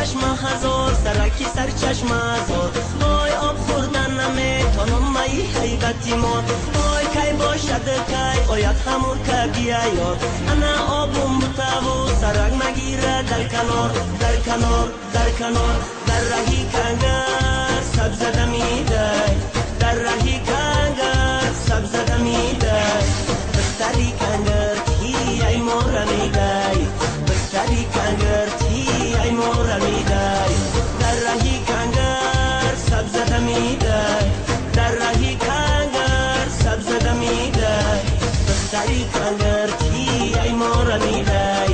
چشم هزار سرکی سر چشم هزار وای آب خوردن نمیتونم مایی حیبتی ما وای کی باشد کی باید همون که بیاید انا آبم بتاو سرک مگیره در کنار در کنار در کنار در رهی کنگر سبز دمیده در رهی کنگر سبز دمیده بستری کنگر تی ای مورمیده بستری کنگر تی ای مورمیده در رهی کنگر سبز دمیده در رهی کنگر سبز دمیده بستری کنگر تی ای مورمیده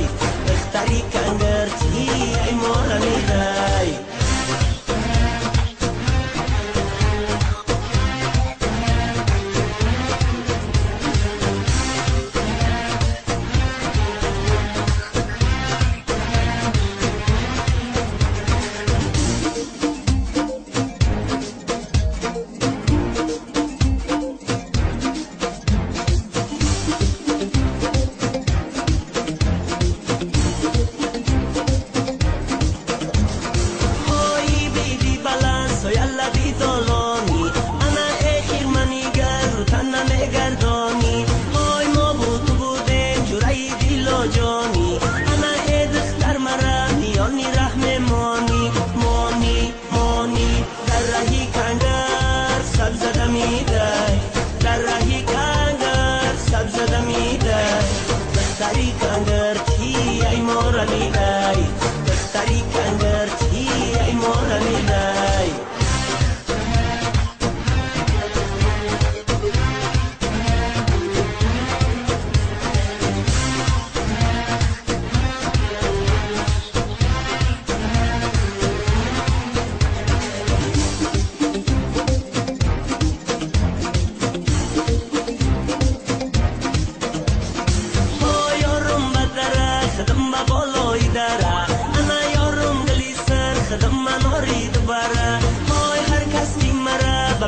بستری کنگر تی ای مورمیده در رهی کنگر سبز دمیده بستری کنگر تی ای مورمیده بستری کنگر تی ای مورمیده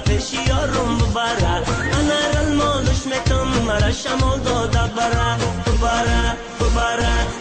پیشی یارم ببره انا رل مالش میتم مرا شمال داده بره ببره ببره